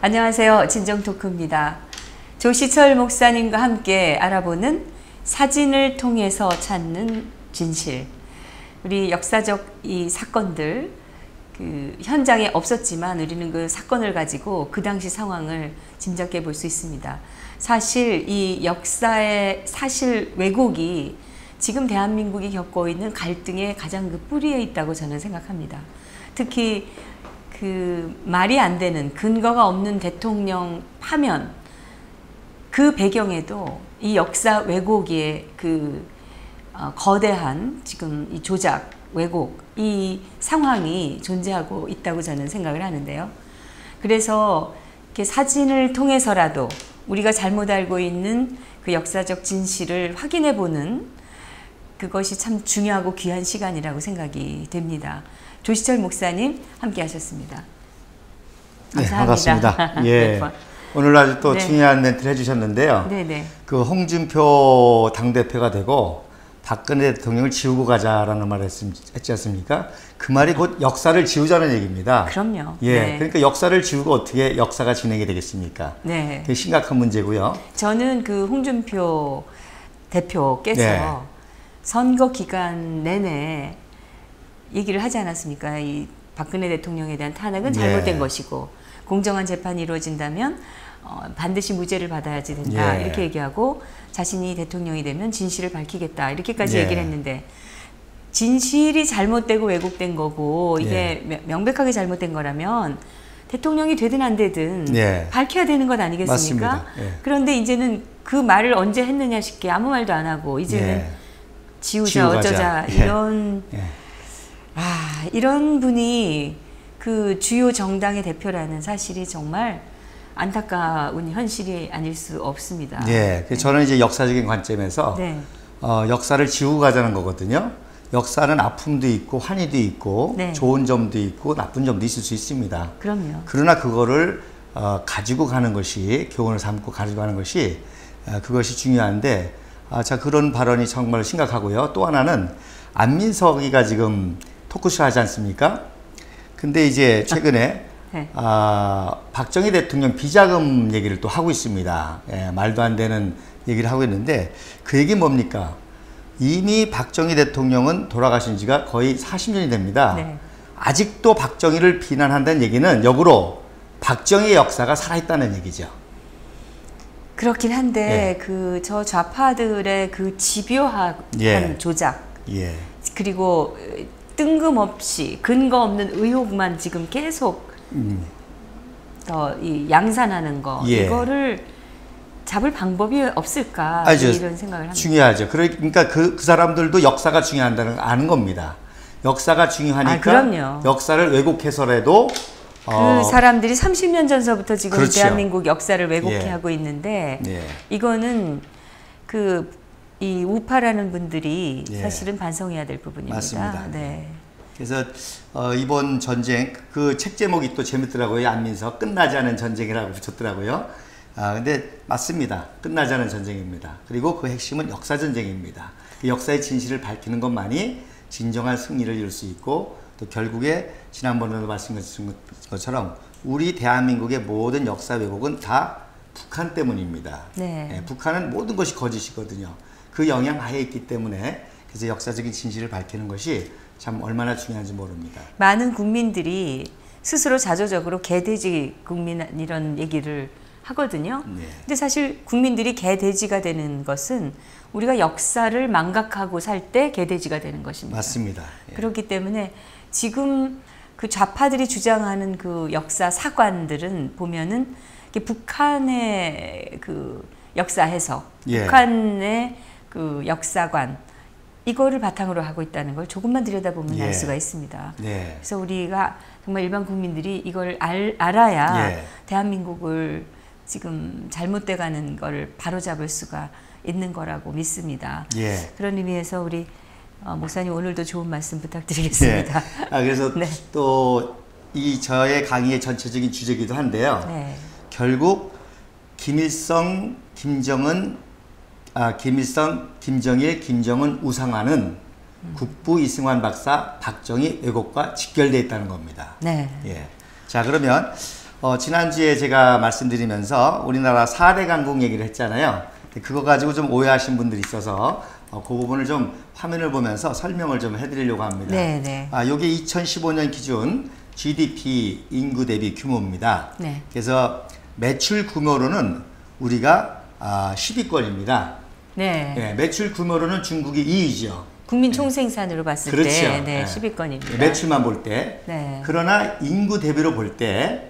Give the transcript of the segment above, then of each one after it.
안녕하세요. 진정토크입니다. 조시철 목사님과 함께 알아보는 사진을 통해서 찾는 진실. 우리 역사적 이 사건들, 현장에 없었지만 우리는 그 사건을 가지고 그 당시 상황을 짐작해 볼 수 있습니다. 사실 이 역사의 사실 왜곡이 지금 대한민국이 겪고 있는 갈등의 가장 그 뿌리에 있다고 저는 생각합니다. 특히 그 말이 안 되는 근거가 없는 대통령 파면, 그 배경에도 이 역사 왜곡의 거대한 지금 이 조작, 왜곡, 이 상황이 존재하고 있다고 저는 생각을 하는데요. 그래서 이렇게 사진을 통해서라도 우리가 잘못 알고 있는 그 역사적 진실을 확인해 보는 그것이 참 중요하고 귀한 시간이라고 생각이 됩니다. 조시철 목사님 함께 하셨습니다. 감사합니다. 네, 반갑습니다. 예. 오늘 아주 또 중요한 멘트를 해주셨는데요. 네네. 그 홍준표 당대표가 되고 박근혜 대통령을 지우고 가자라는 말을 했지 않습니까? 그 말이 곧 역사를 지우자는 얘기입니다. 그럼요. 예. 네. 그러니까 역사를 지우고 어떻게 역사가 진행이 되겠습니까? 네. 그게 심각한 문제고요. 저는 그 홍준표 대표께서 선거 기간 내내 얘기를 하지 않았습니까? 이 박근혜 대통령에 대한 탄핵은 잘못된 것이고 공정한 재판이 이루어진다면 반드시 무죄를 받아야지 된다. 이렇게 얘기하고 자신이 대통령이 되면 진실을 밝히겠다. 이렇게까지 얘기를 했는데 진실이 잘못되고 왜곡된 거고 이게 명백하게 잘못된 거라면 대통령이 되든 안 되든 밝혀야 되는 것 아니겠습니까? 맞습니다. 그런데 이제는 그 말을 언제 했느냐 싶게 아무 말도 안 하고 이제는 지우자 어쩌자 이런 분이 그 주요 정당의 대표라는 사실이 정말 안타까운 현실이 아닐 수 없습니다. 저는 이제 역사적인 관점에서 역사를 지우고 가자는 거거든요. 역사는 아픔도 있고 환희도 있고 좋은 점도 있고 나쁜 점도 있을 수 있습니다. 그럼요. 그러나 그거를 가지고 가는 것이, 교훈을 삼고 가지고 가는 것이 그것이 중요한데 자, 그런 발언이 정말 심각하고요. 또 하나는 안민석이가 지금 토크쇼 하지 않습니까? 근데 이제 최근에 박정희 대통령 비자금 얘기를 또 하고 있습니다. 말도 안 되는 얘기를 하고 있는데 그 얘기 뭡니까? 이미 박정희 대통령은 돌아가신 지가 거의 40년이 됩니다. 아직도 박정희를 비난한다는 얘기는 역으로 박정희의 역사가 살아있다는 얘기죠. 그렇긴 한데 저 좌파들의 그 집요한 조작 그리고 뜬금없이 근거 없는 의혹만 지금 계속 양산하는 거 이거를 잡을 방법이 없을까 이런 생각을 합니다. 중요하죠. 그러니까 그 사람들도 역사가 중요하다는 걸 아는 겁니다. 역사가 중요하니까 역사를 왜곡해서라도 그 사람들이 30년 전서부터 지금 대한민국 역사를 왜곡해하고 있는데 이거는 이 우파라는 분들이 사실은 반성해야 될 부분입니다. 맞습니다. 그래서 이번 전쟁 그 책 제목이 또 재밌더라고요. 안민석 끝나지 않은 전쟁이라고 붙였더라고요. 근데 맞습니다. 끝나지 않은 전쟁입니다. 그리고 그 핵심은 역사 전쟁입니다. 그 역사의 진실을 밝히는 것만이 진정한 승리를 이룰 수 있고 또 결국에 지난번에도 말씀하신 것처럼 우리 대한민국의 모든 역사 왜곡은 다 북한 때문입니다. 북한은 모든 것이 거짓이거든요. 그 영향 하에 있기 때문에 그래서 역사적인 진실을 밝히는 것이 참 얼마나 중요한지 모릅니다. 많은 국민들이 스스로 자조적으로 개돼지 국민 이런 얘기를 하거든요. 근데 사실 국민들이 개돼지가 되는 것은 우리가 역사를 망각하고 살 때 개돼지가 되는 것입니다. 맞습니다. 그렇기 때문에 지금 그 좌파들이 주장하는 그 역사 사관들은 보면은 북한의 그 역사 해석, 북한의 그 역사관 이거를 바탕으로 하고 있다는 걸 조금만 들여다보면 알 수가 있습니다. 그래서 우리가 정말 일반 국민들이 이걸 알아야 대한민국을 지금 잘못돼가는 걸 바로잡을 수가 있는 거라고 믿습니다. 그런 의미에서 우리 목사님 오늘도 좋은 말씀 부탁드리겠습니다. 그래서 또 이 저의 강의의 전체적인 주제이기도 한데요. 결국 김일성, 김정일, 김정은 우상화는 국부 이승환 박사 박정희 왜곡과 직결되어 있다는 겁니다. 자, 그러면 지난주에 제가 말씀드리면서 우리나라 4대 강국 얘기를 했잖아요. 그거 가지고 좀 오해하신 분들이 있어서 그 부분을 좀 화면을 보면서 설명을 좀 해드리려고 합니다. 네. 요게 2015년 기준 GDP 인구 대비 규모입니다. 네. 그래서 매출 규모로는 우리가 10위권입니다. 네. 네, 매출 규모로는 중국이 2위죠. 국민 총생산으로 봤을 그렇죠. 때 네. 10위권입니다. 매출만 볼 때. 네. 그러나 인구 대비로 볼 때,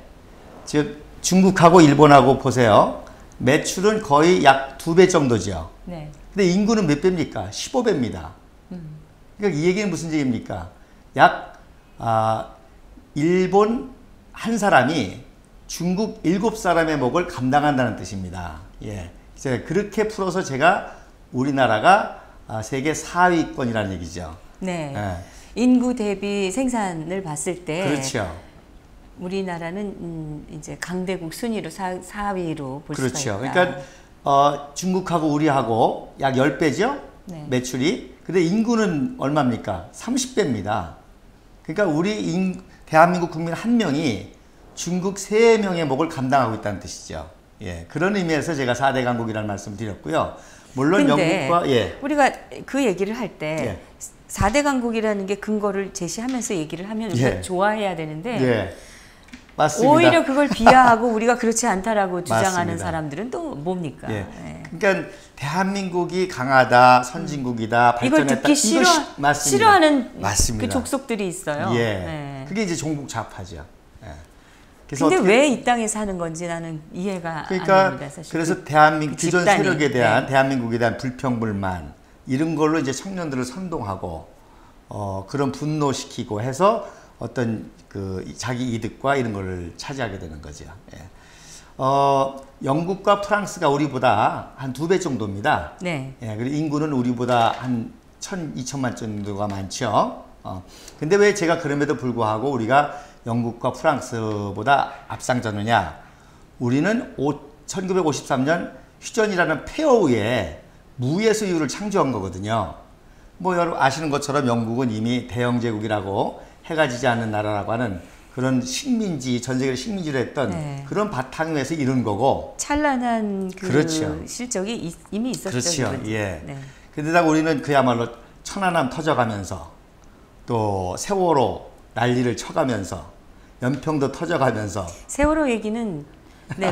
즉 중국하고 일본하고 보세요. 매출은 거의 약 2배 정도죠. 네. 근데 인구는 몇 배입니까? 15배입니다. 그러니까 이 얘기는 무슨 얘기입니까? 약 일본 한 사람이 중국 7사람의 먹을 감당한다는 뜻입니다. 예. 그렇게 풀어서 제가 우리나라가 세계 4위권이라는 얘기죠. 네. 예. 인구 대비 생산을 봤을 때 그렇죠. 우리나라는 이제 강대국 순위로 4위로 볼 그렇죠. 수가 있다. 그러니까 중국하고 우리하고 약 10배죠? 네. 매출이. 근데 인구는 얼마입니까? 30배입니다. 그러니까 대한민국 국민 한 명이 중국 3명의 목을 감당하고 있다는 뜻이죠. 예. 그런 의미에서 제가 4대 강국이라는 말씀을 드렸고요. 물론 영국과 우리가 그 얘기를 할 때 4대 강국이라는 게 근거를 제시하면서 얘기를 하면 우리가 좋아해야 되는데 맞습니다. 오히려 그걸 비하하고 우리가 그렇지 않다라고 주장하는 맞습니다. 사람들은 또 뭡니까? 그러니까 대한민국이 강하다, 선진국이다, 이걸 발전했다. 듣기 싫어하는 맞습니다. 그 족속들이 있어요. 그게 이제 종북 좌파죠. 근데 왜 이 땅에 사는 건지 나는 이해가 안 됩니다. 사실. 그래서 대한민국 기존 집단이, 세력에 대한 대한민국에 대한 불평불만 이런 걸로 이제 청년들을 선동하고 그런 분노시키고 해서 어떤 그 자기 이득과 이런 걸 차지하게 되는 거죠. 영국과 프랑스가 우리보다 한 2배 정도입니다. 네. 그리고 인구는 우리보다 한 2천만 정도가 많죠. 근데 왜 제가 그럼에도 불구하고 우리가 영국과 프랑스보다 앞장서느냐? 우리는 1953년 휴전이라는 폐허후에 무예 수유를 창조한 거거든요. 뭐 여러분 아시는 것처럼 영국은 이미 대영제국이라고 해가 지지 않는 나라라고 하는 그런 식민지, 전 세계를 식민지로 했던 그런 바탕 위에서 이룬 거고. 찬란한 그렇죠. 실적이 이미 있었죠. 그렇죠. 근데다가 우리는 그야말로 천안함 터져가면서 또 세월호 난리를 쳐가면서 연평도 터져가면서 세월호 얘기는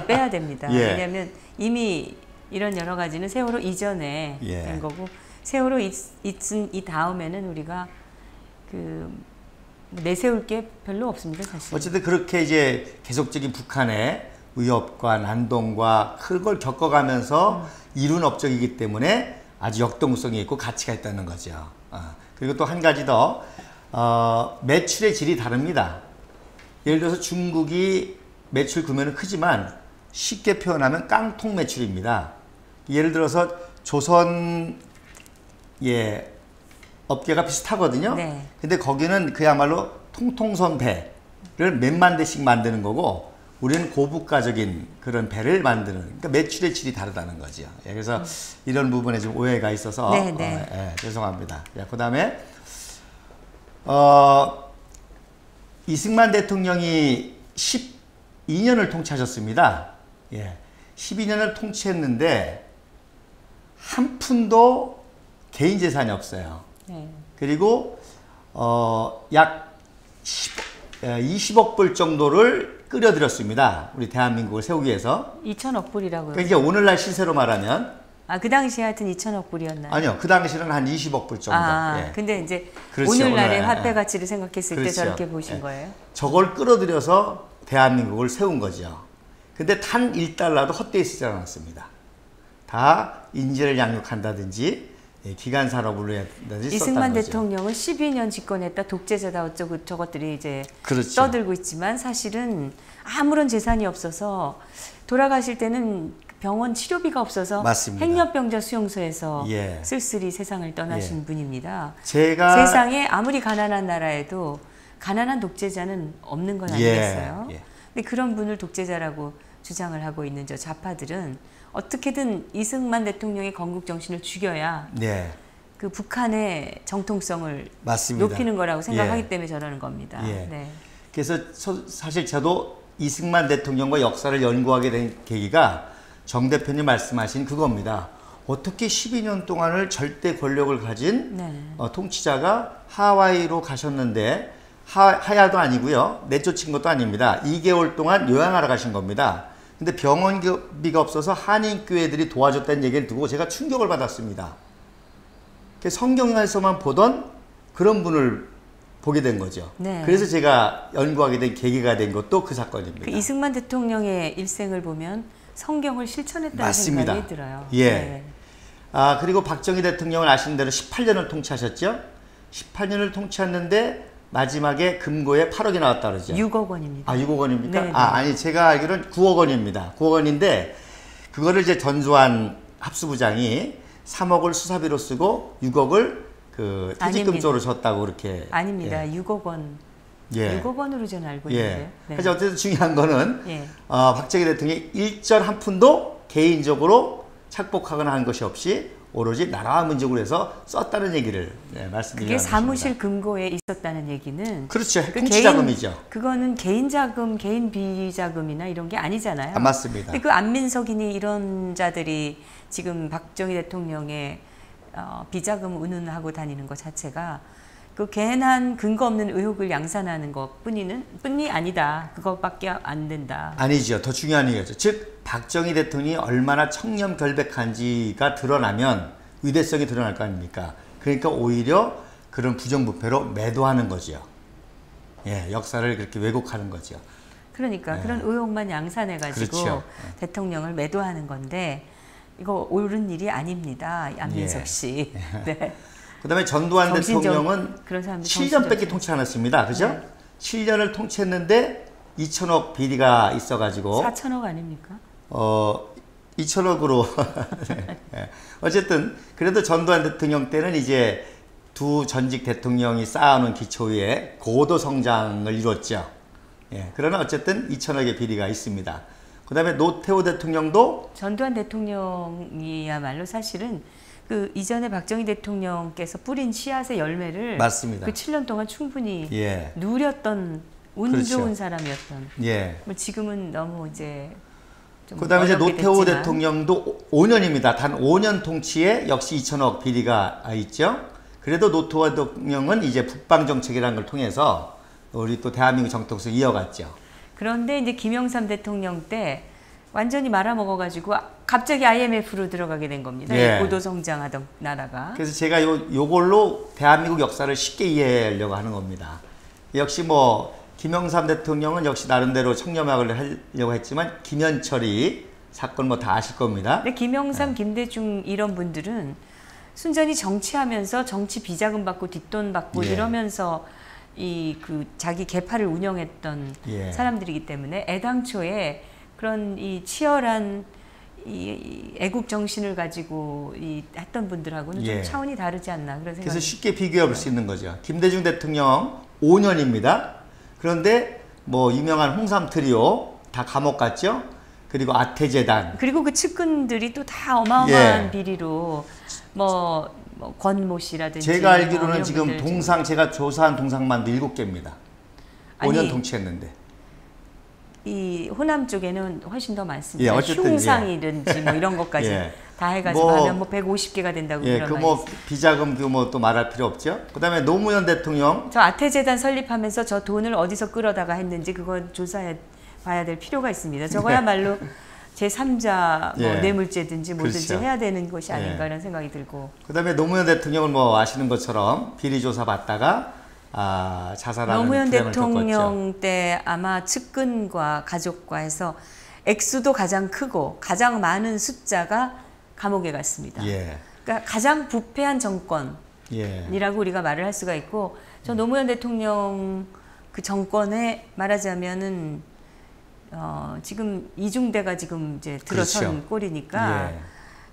빼야 됩니다. 왜냐하면 이미 이런 여러 가지는 세월호 이전에 된 거고 세월호 이 다음에는 우리가 내세울 게 별로 없습니다, 사실. 어쨌든 그렇게 이제 계속적인 북한의 위협과 난동과 그걸 겪어가면서 이룬 업적이기 때문에 아주 역동성이 있고 가치가 있다는 거죠. 그리고 또 한 가지 더 매출의 질이 다릅니다. 예를 들어서 중국이 매출 규모는 크지만 쉽게 표현하면 깡통 매출입니다. 예를 들어서 조선 업계가 비슷하거든요. 근데 거기는 그야말로 통통선 배를 몇만 대씩 만드는 거고 우리는 고부가적인 그런 배를 만드는, 그러니까 매출의 질이 다르다는 거죠. 그래서 이런 부분에 좀 오해가 있어서 죄송합니다. 그 다음에 이승만 대통령이 12년을 통치하셨습니다. 12년을 통치했는데 한 푼도 개인 재산이 없어요. 그리고 약 20억 불 정도를 끌어들였습니다. 우리 대한민국을 세우기 위해서. 2천억 불이라고요? 그러니까 오늘날 시세로 말하면 그 당시에 하여튼 2천억 불이었나요? 아니요. 그 당시는 한 20억 불 정도. 근데 이제 그렇죠, 오늘날의 화폐 가치를 생각했을 때 그렇죠. 저렇게 보신 거예요? 저걸 끌어들여서 대한민국을 세운 거죠. 근데 단 1달러도 헛되이 쓰지 않았습니다. 다 인재를 양육한다든지 기간 산업을 해야든지 이승만 대통령은 12년 집권했다, 독재자다 어쩌고 저것들이 이제 떠들고 있지만 사실은 아무런 재산이 없어서 돌아가실 때는 병원 치료비가 없어서 행렬병자 수용소에서 쓸쓸히 세상을 떠나신 분입니다. 세상에 아무리 가난한 나라에도 가난한 독재자는 없는 건 아니겠어요? 근데 그런 분을 독재자라고 주장을 하고 있는 저 좌파들은 어떻게든 이승만 대통령의 건국 정신을 죽여야 그 북한의 정통성을 높이는 거라고 생각하기 때문에 저러는 겁니다. 그래서 사실 저도 이승만 대통령과 역사를 연구하게 된 계기가 정 대표님 말씀하신 그겁니다. 어떻게 12년 동안을 절대 권력을 가진 통치자가 하와이로 가셨는데 하야도 아니고요. 내쫓은 것도 아닙니다. 2개월 동안 요양하러 가신 겁니다. 근데 병원비가 없어서 한인교회들이 도와줬다는 얘기를 듣고 제가 충격을 받았습니다. 성경에서만 보던 그런 분을 보게 된 거죠. 네. 그래서 제가 연구하게 된 계기가 된 것도 그 사건입니다. 그 이승만 대통령의 일생을 보면 성경을 실천했다는 맞습니다. 생각이 들어요. 예. 네. 그리고 박정희 대통령은 아시는 대로 18년을 통치하셨죠. 18년을 통치했는데 마지막에 금고에 8억이 나왔다 그러죠. 6억 원입니다. 6억 원입니까? 네, 네. 아니 제가 알기로는 9억 원입니다. 9억 원인데 그거를 이제 전두환 합수부장이 3억을 수사비로 쓰고 6억을 그 퇴직금 쪽으로 줬다고 그렇게. 아닙니다. 예. 6억 원. 예. 6억 원으로 저는 알고 예. 있는데요. 네. 하지만 어쨌든 중요한 거는 예. 박정희 대통령이 일절 한 푼도 개인적으로 착복하거나 한 것이 없이 오로지 나라와 민족을 해서 썼다는 얘기를 말씀드리는 그게 사무실 금고에 있었다는 얘기는 그렇죠. 그 통치자금이죠. 그거는 개인 자금, 개인 비자금이나 이런 게 아니잖아요. 맞습니다. 근데 그 안민석이니 이런 자들이 지금 박정희 대통령의 비자금 운운하고 다니는 것 자체가 그 괜한 근거 없는 의혹을 양산하는 것뿐이 아니다. 그것밖에 안 된다. 아니죠. 더 중요한 얘기죠. 즉 박정희 대통령이 얼마나 청렴결백한지가 드러나면 위대성이 드러날 거 아닙니까? 그러니까 오히려 그런 부정부패로 매도하는 거죠. 예, 역사를 그렇게 왜곡하는 거죠. 그러니까 그런 의혹만 양산해가지고 그렇죠. 대통령을 매도하는 건데 이거 옳은 일이 아닙니다. 안민석 씨. 네. 그다음에 전두환 대통령은 그런 사람들 7년밖에 통치 안 했습니다. 그죠? 네. 7년을 통치했는데 2천억 비리가 있어가지고 4천억 아닙니까? 2천억으로 네. 어쨌든 그래도 전두환 대통령 때는 이제 두 전직 대통령이 쌓아놓은 기초 위에 고도 성장을 이뤘죠. 예. 그러나 어쨌든 2천억의 비리가 있습니다. 그 다음에 노태우 대통령도 전두환 대통령이야말로 사실은 그 이전에 박정희 대통령께서 뿌린 씨앗의 열매를 맞습니다. 그 7년 동안 충분히 예. 누렸던 운 그렇죠. 좋은 사람이었던. 예. 뭐 지금은 너무 이제 좀 그다음에 이제 노태우 됐지만. 대통령도 5년입니다. 단 5년 통치에 역시 2천억 비리가 있죠. 그래도 노태우 대통령은 이제 북방 정책이라는 걸 통해서 우리 또 대한민국 정통성 이어갔죠. 그런데 이제 김영삼 대통령 때 완전히 말아먹어가지고 갑자기 IMF로 들어가게 된 겁니다. 예. 고도 성장하던 나라가. 그래서 제가 요걸로 대한민국 역사를 쉽게 이해하려고 하는 겁니다. 역시 뭐 김영삼 대통령은 역시 나름대로 청렴학을 하려고 했지만 김현철이 사건 뭐 다 아실 겁니다. 근데 김영삼, 김대중 이런 분들은 순전히 정치하면서 정치 비자금 받고 뒷돈 받고 예. 이러면서 이 그 자기 계파를 운영했던 예. 사람들이기 때문에 애당초에 그런 이 치열한 이 애국 정신을 가지고 이 했던 분들하고는 예. 좀 차원이 다르지 않나 그런 생각이. 그래서 쉽게 비교해 볼 수 있는 거죠. 김대중 대통령 5년입니다. 그런데 뭐 유명한 홍삼 트리오 다 감옥 갔죠. 그리고 아태재단. 그리고 그 측근들이 또 다 어마어마한 예. 비리로 뭐 권모 씨라든지 제가 알기로는 이런 지금 분들 동상 제가 조사한 동상만도 7개입니다. 5년 아니, 통치했는데. 이 호남 쪽에는 훨씬 더 많습니다. 예, 어쨌든, 흉상이든지 뭐 이런 것까지 예. 다 해가지고 뭐, 하면 뭐 150개가 된다고 예, 그런 그 말이 뭐 있어요. 비자금 규모 또 말할 필요 없죠. 그다음에 노무현 대통령 저 아태재단 설립하면서 저 돈을 어디서 끌어다가 했는지 그건 조사해 봐야 될 필요가 있습니다. 저거야말로 제3자 뭐 예. 뇌물죄든지 뭐든지 그렇죠. 해야 되는 것이 아닌가 예. 이런 생각이 들고. 그다음에 노무현 대통령은 뭐 아시는 것처럼 비리 조사 받다가 자살하는 노무현 불행을 대통령 때 아마 측근과 가족과 해서 액수도 가장 크고 가장 많은 숫자가 감옥에 갔습니다. 예. 그러니까 가장 부패한 정권이라고 예. 우리가 말을 할 수가 있고, 저 노무현 대통령 그 정권에 말하자면은 지금 이중대가 지금 이제 들어선 그렇죠. 꼴이니까. 예.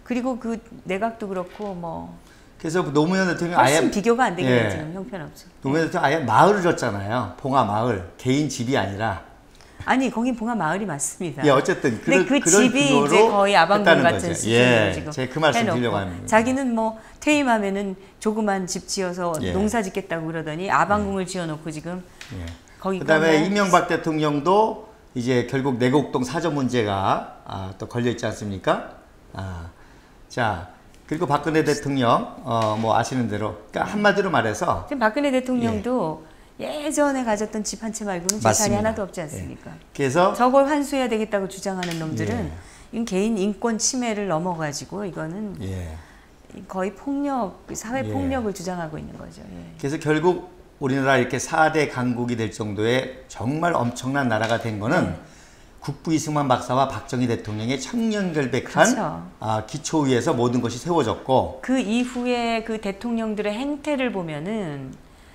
그리고 그 내각도 그렇고 뭐 그래서 노무현 대통령 훨씬 아예 비교가 안 되겠네요. 예. 지금 형편없죠. 노무현 대통령 아예 마을을 줬잖아요. 봉화 마을. 개인 집이 아니라. 아니 거긴 봉화 마을이 맞습니다. 예, 어쨌든 근데 그 집이 이제 거의 아방궁 같은 수준으로 예, 지금 제가 그 말씀 해놓고 드리려고 합니다. 자기는 뭐 퇴임하면은 조그만 집 지어서 예. 농사 짓겠다고 그러더니 아방궁을 지어놓고 지금 예. 거기가 그다음에 뭐 이명박 대통령도 이제 결국 내곡동 사저 문제가 또 걸려 있지 않습니까? 자, 그리고 박근혜 대통령 뭐 아시는 대로, 그러니까 한마디로 말해서 지금 박근혜 대통령도 예전에 가졌던 집 한 채 말고는 재산이 하나도 없지 않습니까? 그래서 저걸 환수해야 되겠다고 주장하는 놈들은 이건 개인 인권 침해를 넘어가지고 이거는 거의 폭력, 사회 폭력을 주장하고 있는 거죠. 그래서 결국 우리나라 이렇게 4대 강국이 될 정도의 정말 엄청난 나라가 된 거는 국부 이승만 박사와 박정희 대통령의 청렴결백한 그렇죠. 기초 위에서 모든 것이 세워졌고, 그 이후에 그 대통령들의 행태를 보면은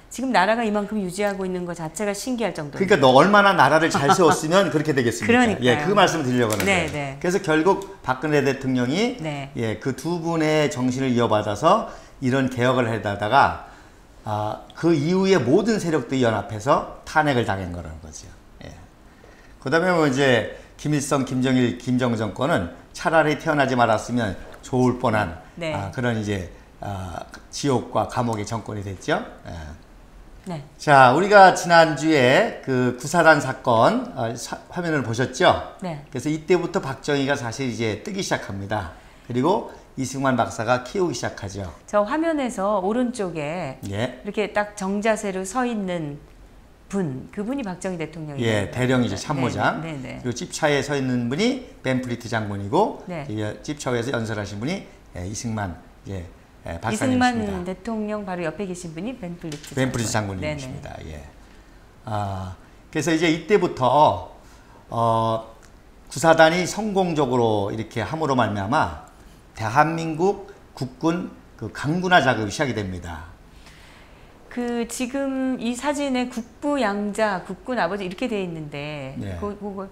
지금 나라가 이만큼 유지하고 있는 것 자체가 신기할 정도로. 그러니까 너 얼마나 나라를 잘 세웠으면 그렇게 되겠습니까? 그러니까요. 그 말씀을 드리려고 하는데. 네. 그래서 결국 박근혜 대통령이 그 두 분의 정신을 이어받아서 이런 개혁을 하다가 그 이후에 모든 세력들이 연합해서 탄핵을 당한 거라는 거죠. 그 다음에 뭐 이제 김일성, 김정일, 김정은 정권은 차라리 태어나지 말았으면 좋을 뻔한 그런 이제 지옥과 감옥의 정권이 됐죠. 자, 우리가 지난주에 그 구사단 사건 화면을 보셨죠? 그래서 이때부터 박정희가 사실 이제 뜨기 시작합니다. 그리고 이승만 박사가 키우기 시작하죠. 저 화면에서 오른쪽에 이렇게 딱 정자세로 서 있는 그분이 박정희 대통령이에요. 대령이죠. 참모장. 그리고 집차에 서 있는 분이 벤프리트 장군이고, 집차에서 연설하신 분이 이승만 박사님이십니다. 이승만 대통령 바로 옆에 계신 분이 벤프리트 장군님이십니다. 그래서 이제 이때부터 구사단이 성공적으로 이렇게 함으로 말미암아 대한민국 국군 그 강군화 작업이 시작이 됩니다. 그 지금 이 사진에 국부 양자, 국군 아버지 이렇게 돼 있는데 그거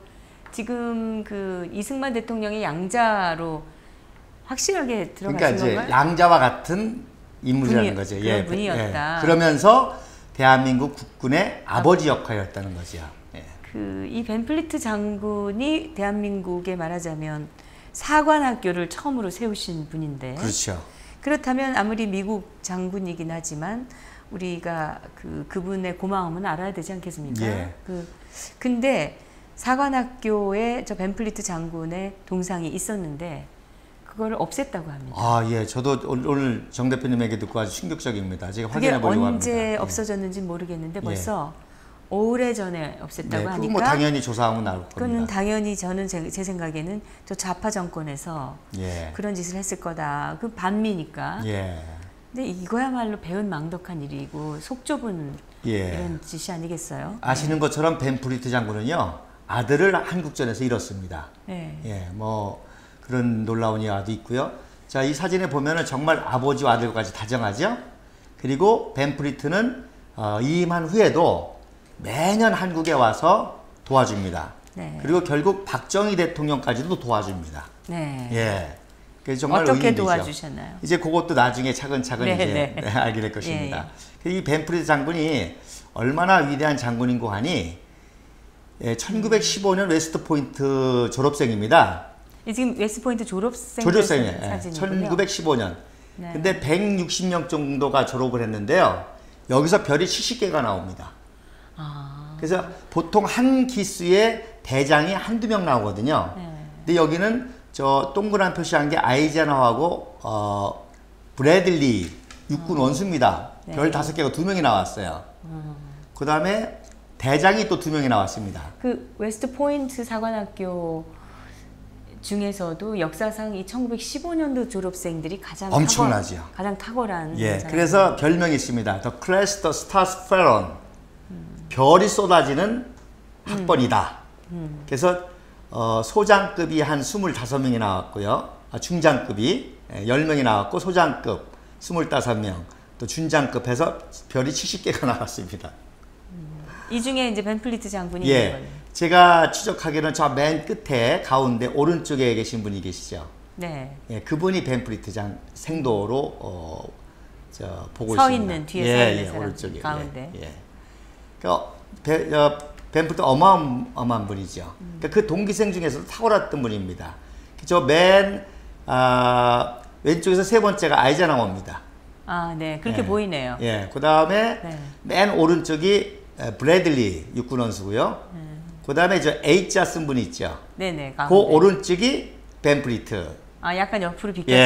지금 그 이승만 대통령의 양자로 확실하게 들어가신 그러니까 이제 건가요? 양자와 같은 인물이라는 거죠. 그런 분이었다. 그러면서 대한민국 국군의 아버지 역할이었다는 거죠. 그 이 벤플리트 장군이 대한민국에 말하자면 사관학교를 처음으로 세우신 분인데. 그렇죠. 그렇다면 아무리 미국 장군이긴 하지만 우리가 그분의 고마움은 알아야 되지 않겠습니까? 근데 사관학교에 저 벤플리트 장군의 동상이 있었는데 그걸 없앴다고 합니다. 저도 오늘 정 대표님에게 듣고 아주 충격적입니다. 제가 확인해 보려고 합니다. 언제 없어졌는지 모르겠는데 벌써 오래전에 없앴다고 하니까. 뭐 당연히 조사하면 나올 겁니다. 그거는 당연히 저는 제 생각에는 저 좌파 정권에서 그런 짓을 했을 거다. 그 반미니까. 근데 이거야말로 배은망덕한 일이고 속 좁은 이런 짓이 아니겠어요? 아시는 것처럼 벤프리트 장군은요, 아들을 한국전에서 잃었습니다. 뭐 그런 놀라운 일화도 있고요. 자, 이 사진에 보면은 정말 아버지와 아들까지 다정하죠. 그리고 벤프리트는 이임한 후에도 매년 한국에 와서 도와줍니다. 그리고 결국 박정희 대통령까지도 도와줍니다. 그래서 정말 어떻게 도와주셨나요? 이제 그것도 나중에 차근차근 이제 알게 될 것입니다. 이 벤프리트 장군이 얼마나 위대한 장군인고 하니 1915년 웨스트포인트 졸업생입니다. 지금 웨스트포인트 졸업생이에요. 사진이군요. 1915년. 근데 160명 정도가 졸업을 했는데요. 여기서 별이 70개가 나옵니다. 그래서 보통 한 기수에 대장이 한두 명 나오거든요. 근데 여기는 저 동그란 표시한 게 아이젠하워하고 브래들리 육군 원수입니다. 별 5개가 2명이 나왔어요. 그 다음에 대장이 또 2명이 나왔습니다. 그 웨스트 포인트 사관학교 중에서도 역사상 이 1915년도 졸업생들이 가장 엄청나죠. 가장 탁월한. 그래서 별명이 있습니다. The Crest of Stars Fellow. 별이 쏟아지는 학번이다. 그래서 소장급이 한 25명이 나왔고요. 중장급이 10명이 나왔고 소장급 25명, 또 준장급 해서 별이 70개가 나왔습니다. 이 중에 이제 벤플리트 장군이 있는 거예요. 제가 추적하기로는 저 맨 끝에 가운데 오른쪽에 계신 분이 계시죠. 그분이 벤플리트 장 생도로 보고 서 있습니다. 있는 뒤에 서 있는 사람 오른쪽에 가운데. 벤플리트 어마어마한 분이죠. 그 동기생 중에서도 탁월했던 분입니다. 저 맨 왼쪽에서 세 번째가 아이젠하워입니다. 그렇게 보이네요. 그 다음에 맨 오른쪽이 브래들리 육군 원수고요. 그 다음에 저 H자 쓴 분이 있죠. 네네. 그 오른쪽이 벤프리트. 아, 약간 옆으로 비켜주시네.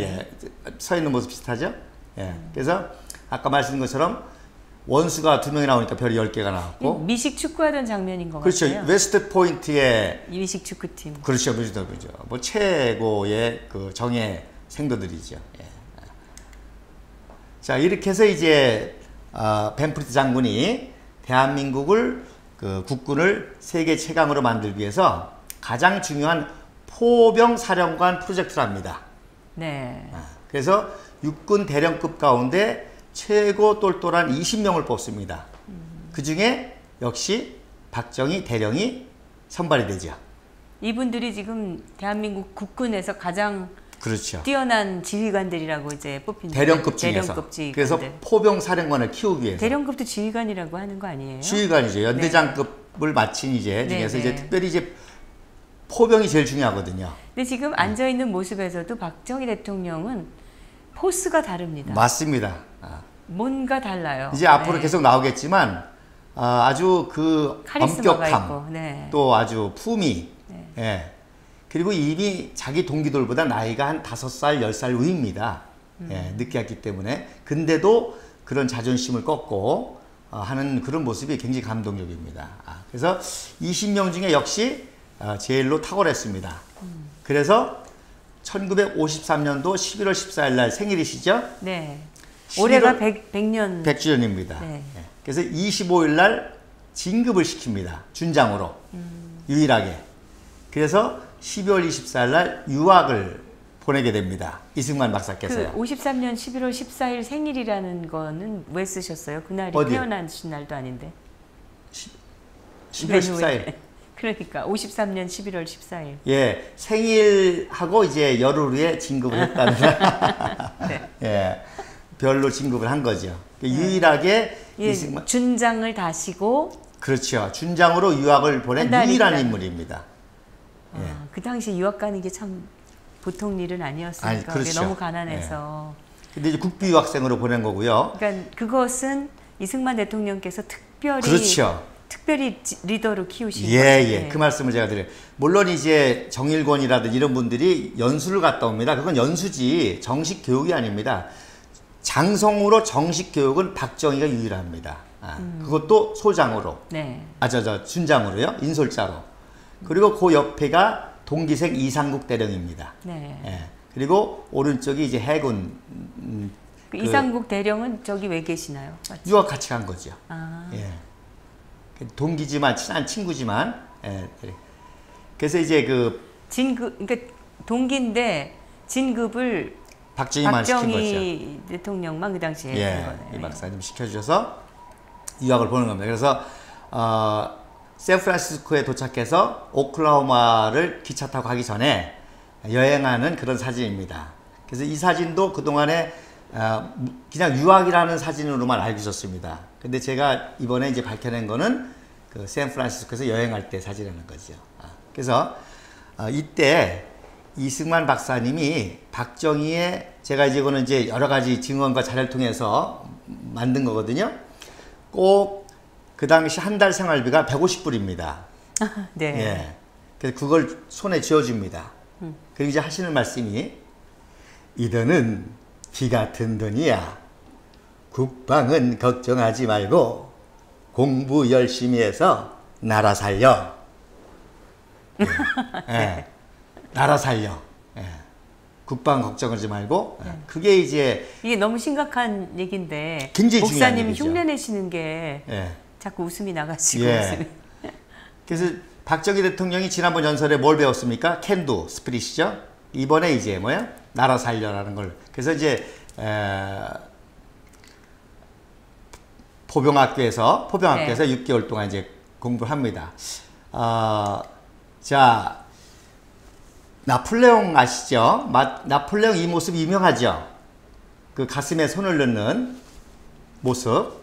예. 서 있는 모습 비슷하죠? 예. 그래서 아까 말씀드린 것처럼 원수가 2명이 나오니까 별이 10개가 나왔고. 미식 축구하던 장면인 것 그렇죠. 같아요. 웨스트 포인트의 미식 축구팀. 그렇죠. 그렇죠. 뭐 최고의 그 정예 생도들이죠. 예. 자, 이렇게 해서 이제 벤프리트 장군이 대한민국을 그 국군을 세계 최강으로 만들기 위해서 가장 중요한 포병 사령관 프로젝트를 합니다. 네. 그래서 육군 대령급 가운데 최고 똘똘한 20명을 뽑습니다. 그 중에 역시 박정희 대령이 선발이 되죠. 이분들이 지금 대한민국 국군에서 가장 그렇죠. 뛰어난 지휘관들이라고 이제 뽑힌 대령급 중에서. 대령급 지휘관들. 그래서 포병 사령관을 키우기 위해서. 대령급도 지휘관이라고 하는 거 아니에요? 지휘관이죠. 연대장급을 마친 이제 중에서 네, 이제 네. 특별히 이제 포병이 제일 중요하거든요. 근데 지금 앉아 있는 모습에서도 박정희 대통령은 포스가 다릅니다. 맞습니다. 뭔가 달라요. 이제 앞으로 네. 계속 나오겠지만 아주 그 카리스마가 엄격함, 있고, 네. 또 아주 품위, 네. 예. 그리고 이미 자기 동기들보다 나이가 한 5살, 10살 위입니다. 예, 늦게 왔기 때문에. 근데도 그런 자존심을 꺾고 하는 그런 모습이 굉장히 감동적입니다. 그래서 20명 중에 역시 제일로 탁월했습니다. 그래서 1953년도 11월 14일 날 생일이시죠? 네. 11월 올해가 100년. 100주년입니다. 네. 그래서 25일 날 진급을 시킵니다. 준장으로. 유일하게. 그래서 12월 24일 날 유학을 보내게 됩니다. 이승만 박사께서요. 그 53년 11월 14일 생일이라는 거는 왜 쓰셨어요? 그날이 어디요? 태어나신 날도 아닌데. 12월 14일. 그러니까 53년 11월 14일. 예, 생일하고 이제 열흘 후에 진급을 했다는. 네. 예, 별로 진급을 한 거죠. 유일하게 예, 이승만. 준장을 다시고. 그렇죠. 준장으로 유학을 보낸 한 달이 유일한 지난- 인물입니다. 예. 그 당시 유학 가는 게 참 보통 일은 아니었으니까. 아니, 그렇죠. 너무 가난해서. 근데 이제 국비 유학생으로 보낸 거고요. 그러니까 그것은 이승만 대통령께서 특별히 그렇죠. 리더로 키우신 거죠. 예. 그 말씀을 제가 드려요. 물론 이제 정일권이라든지 이런 분들이 연수를 갔다 옵니다. 그건 연수지 정식 교육이 아닙니다. 장성으로 정식 교육은 박정희가 유일합니다. 그것도 소장으로. 네. 준장으로요. 인솔자로. 그리고 그 옆에가 동기생 이상국 대령입니다. 네. 예. 그리고 오른쪽이 이제 해군. 그 이상국 대령은 저기 왜 계시나요? 맞죠? 유학 같이 간 거죠. 아. 예. 동기지만 친한 친구지만. 예. 그래서 이제 그 진급, 그러니까 동기인데 진급을 박정희만 시킨 거죠. 박정희 대통령만 그 당시에 한 예, 거네요. 이 박사님 시켜주셔서 유학을 보는 겁니다. 그래서 샌프란시스코에 도착해서 오클라호마를 기차 타고 가기 전에 여행하는 그런 사진입니다. 그래서 이 사진도 그동안에 그냥 유학이라는 사진으로만 알고 있었습니다. 근데 제가 이번에 이제 밝혀낸 거는 그 샌프란시스코에서 여행할 때 사진이라는 거죠. 그래서 이때 이승만 박사님이 박정희의 제가 이거는 이제 여러 가지 증언과 자료를 통해서 만든 거거든요. 꼭 그 당시 한 달 생활비가 150불입니다. 네. 예. 그래서 그걸 손에 쥐어줍니다. 그리고 이제 하시는 말씀이 이더는 비 같은 돈이야. 국방은 걱정하지 말고 공부 열심히 해서 나라 살려. 예. 예. 나라 살려. 예. 국방 걱정하지 말고. 예. 그게 이제 이게 너무 심각한 얘기인데 굉장히 중요한 목사님 얘기죠. 흉내 내시는 게 예. 자꾸 웃음이 나가시고 예. 웃음이. 그래서 박정희 대통령이 지난번 연설에 뭘 배웠습니까? 캔두 스피릿이죠. 이번에 이제 뭐야? 나라 살려라는 걸. 그래서 이제 포병학교에서 네. 6개월 동안 이제 공부를 합니다. 자, 나폴레옹 아시죠? 나폴레옹 이 모습 유명하죠? 그 가슴에 손을 넣는 모습.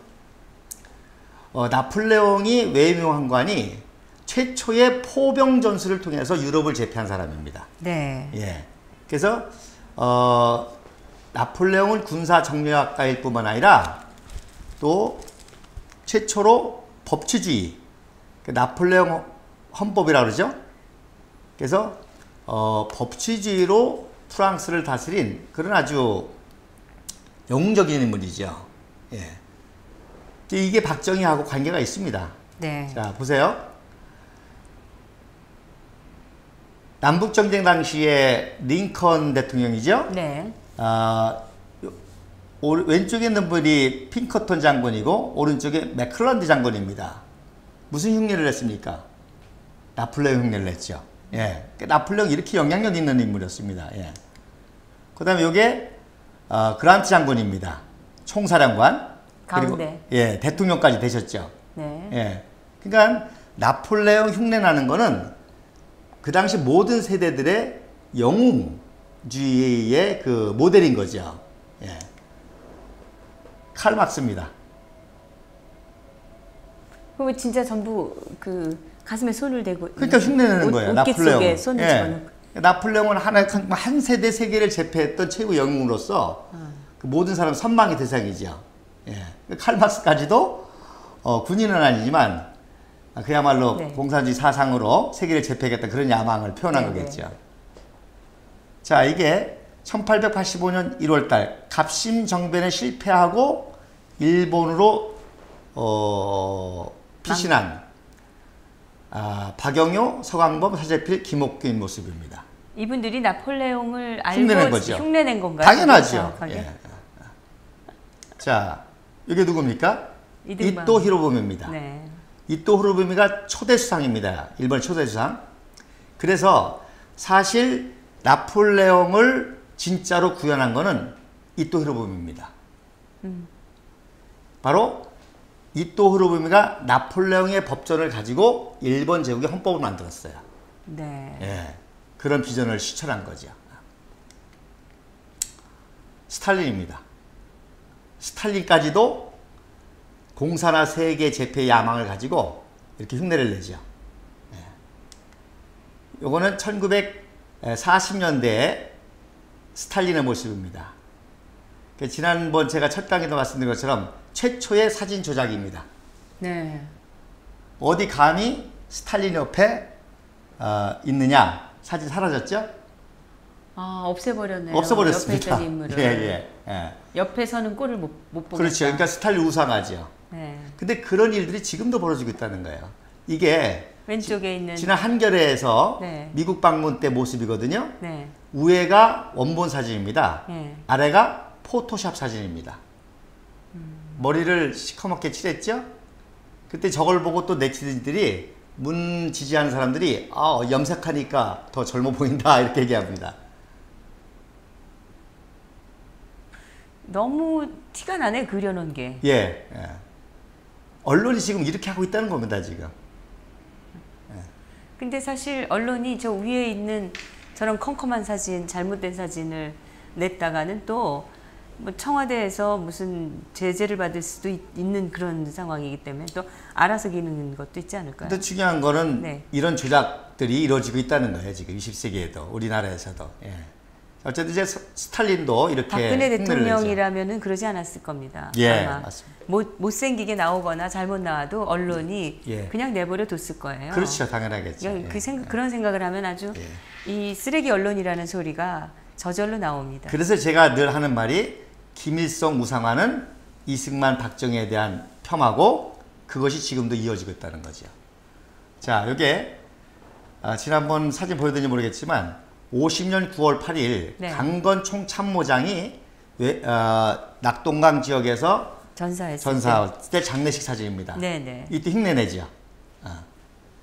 나폴레옹이 왜 유명한 거니? 최초의 포병 전술을 통해서 유럽을 제패한 사람입니다. 네. 예. 그래서 나폴레옹은 군사 정략가일 뿐만 아니라 또 최초로 법치주의. 나폴레옹 헌법이라고 그러죠. 그래서 법치주의로 프랑스를 다스린 그런 아주 영웅적인 인물이죠. 예. 이게 박정희하고 관계가 있습니다. 네. 자, 보세요. 남북전쟁 당시에 링컨 대통령이죠. 네. 왼쪽에 있는 분이 핑커턴 장군이고 오른쪽에 맥클런드 장군입니다. 무슨 흉내를 냈습니까? 나폴레옹 흉내를 냈죠. 예. 나폴레옹 이렇게 영향력 있는 인물이었습니다. 예. 그 다음에 요게 그란트 장군입니다. 총사령관. 가운데. 그리고 예, 대통령까지 되셨죠. 네. 예. 그러니까 나폴레옹 흉내 나는 거는 그 당시 모든 세대들의 영웅주의의 그 모델인 거죠. 예. 칼 막스입니다. 그럼 진짜 전부 그 가슴에 손을 대고 그러니까 흉내내는 거예요. 나폴레옹. 손을 예. 집어넣고. 나폴레옹은 한 세대 세계를 제패했던 최고 영웅으로서 그 모든 사람 선망의 대상이죠. 예. 칼 막스까지도 군인은 아니지만 그야말로 네. 공산주의 사상으로 세계를 제패하겠다 그런 야망을 표현한 네, 거겠죠. 네. 자, 이게 1885년 1월달 갑심정변에 실패하고 일본으로 피신한 박영효, 서광범, 서재필, 김옥균 모습입니다. 이분들이 나폴레옹을 알고 흉내낸 거죠. 흉내낸 건가요? 당연하죠. 정확하게? 예. 자, 이게 누굽니까? 이등만. 이토 히로부미입니다. 네. 이토 히로부미가 초대 수상입니다. 일본 초대 수상. 그래서 사실 나폴레옹을 진짜로 구현한 거는 이토 히로부미입니다. 바로 이토 히로부미가 나폴레옹의 법전을 가지고 일본 제국의 헌법을 만들었어요. 네. 예, 그런 비전을 실천한 거죠. 스탈린입니다. 스탈린까지도 공산화 세계 제패의 야망을 가지고 이렇게 흉내를 내죠. 예. 요거는 1940년대에 스탈린의 모습입니다. 지난번 제가 첫 강의도 말씀드린 것처럼 최초의 사진 조작입니다. 네. 어디 감히 스탈린 옆에 있느냐? 사진 사라졌죠? 없애버렸네요. 없애버렸습니다. 옆에 있던 인물을. 예. 옆에서는 꼴을 못 보겠다. 그렇죠. 그러니까 스탈린 우상하죠. 네. 근데 그런 일들이 지금도 벌어지고 있다는 거예요. 이게 왼쪽에 있는. 지난 한겨레에서 네. 미국 방문 때 모습이거든요. 네. 위에가 원본 사진입니다. 네. 아래가 포토샵 사진입니다. 머리를 시커멓게 칠했죠? 그때 저걸 보고 또 네티즌들이 문 지지하는 사람들이 염색하니까 더 젊어 보인다 이렇게 얘기합니다. 너무 티가 나네, 그려놓은 게. 예. 언론이 지금 이렇게 하고 있다는 겁니다, 지금. 근데 사실 언론이 저 위에 있는 저런 컴컴한 사진, 잘못된 사진을 냈다가는 또 뭐 청와대에서 무슨 제재를 받을 수도 있는 그런 상황이기 때문에 또 알아서 기는 것도 있지 않을까요? 근데 중요한 거는 네. 이런 조작들이 이루어지고 있다는 거예요, 지금 20세기에도 우리나라에서도. 예. 어쨌든 이제 스탈린도 이렇게 박근혜 흉내를 내죠. 대통령이라면은 그러지 않았을 겁니다. 예, 아마 맞습니다. 못생기게 나오거나 잘못 나와도 언론이 예. 그냥 내버려 뒀을 거예요. 그렇죠, 당연하겠죠. 그러니까 예. 그런 생각을 하면 아주 이 쓰레기 언론이라는 소리가 저절로 나옵니다. 그래서 제가 늘 하는 말이 김일성 우상화는 이승만 박정희에 대한 폄하고 그것이 지금도 이어지고 있다는 거죠. 자, 요게 지난번 사진 보여드렸는지 모르겠지만 50년 9월 8일 네. 강건 총참모장이 낙동강 지역에서 전사했을 때 장례식 사진입니다. 네네. 이때 흉내내죠.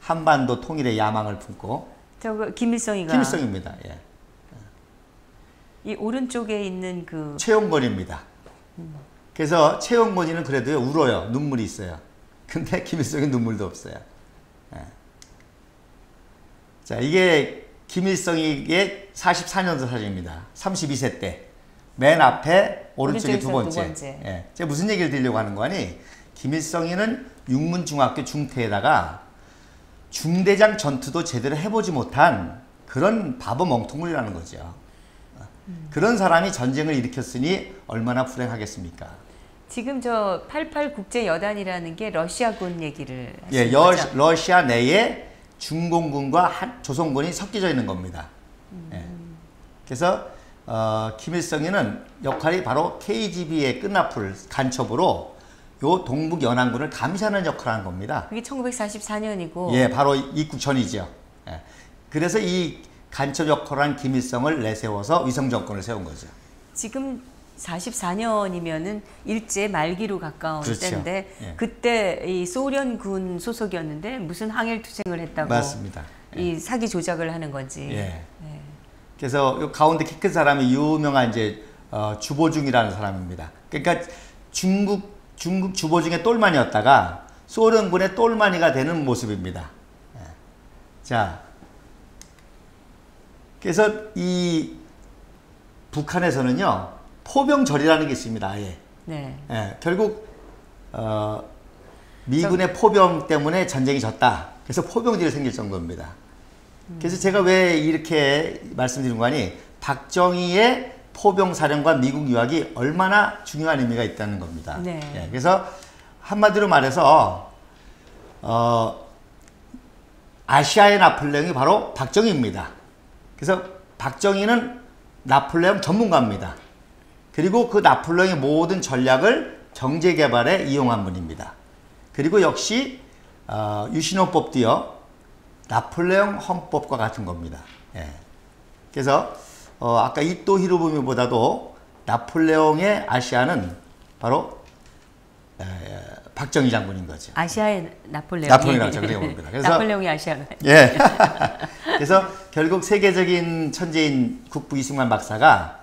한반도 통일의 야망을 품고 저거 김일성이가 김일성입니다. 예. 이 오른쪽에 있는 그 최용건입니다. 그래서 최용건이는 그래도 울어요. 눈물이 있어요. 근데 김일성은 눈물도 없어요. 예. 자, 이게 김일성이의 44년도 사진입니다. 32세 때. 맨 앞에 오른쪽에 두 번째. 예. 제가 무슨 얘기를 드리려고 하는 거니? 김일성이는 육문중학교 중퇴에다가 중대장 전투도 제대로 해보지 못한 그런 바보 멍텅구리라는 거죠. 그런 사람이 전쟁을 일으켰으니 얼마나 불행하겠습니까? 지금 저 88 국제 여단이라는 게 러시아군 얘기를 예, 하시는 거죠? 러시아 내에 중공군과 조선군이 섞여져 있는 겁니다. 예. 그래서 김일성이는 역할이 바로 KGB의 끝납풀 간첩으로 요 동북 연안군을 감시하는 역할을 한 겁니다. 그게 1944년이고. 예, 바로 입국 전이죠. 예. 그래서 이 간첩 역할을 한 김일성을 내세워서 위성 정권을 세운 거죠. 지금 44년이면은 일제 말기로 가까운 그렇죠. 때인데 예. 그때 이 소련군 소속이었는데 무슨 항일 투쟁을 했다고 맞습니다. 이 사기 조작을 하는 거지. 예. 예. 그래서 요 가운데 키 큰 사람이 유명한 이제 주보중이라는 사람입니다. 그러니까 중국 주보중의 똘마니였다가 소련군의 똘마니가 되는 모습입니다. 예. 자, 그래서 이 북한에서는요 포병절이라는 게 있습니다. 아예. 네. 예, 결국 미군의 포병 때문에 전쟁이 졌다. 그래서 포병들이 생길 정도입니다. 그래서 제가 왜 이렇게 말씀드린 거 아니, 박정희의 포병사령관 미국 유학이 얼마나 중요한 의미가 있다는 겁니다. 네. 예, 그래서 한마디로 말해서 아시아의 나폴레옹이 바로 박정희입니다. 그래서 박정희는 나폴레옹 전문가입니다. 그리고 그 나폴레옹의 모든 전략을 경제 개발에 이용한 분입니다. 그리고 역시 유신헌법도요 나폴레옹 헌법과 같은 겁니다. 예. 그래서 아까 이토 히로부미보다도 나폴레옹의 아시아는 바로 박정희 장군인 거죠. 아시아의 나폴레옹이. 나폴레옹이라고 저렇게 봅니다. 그래서 나폴레옹이 아시아가. 예. 그래서 결국 세계적인 천재인 국부 이승만 박사가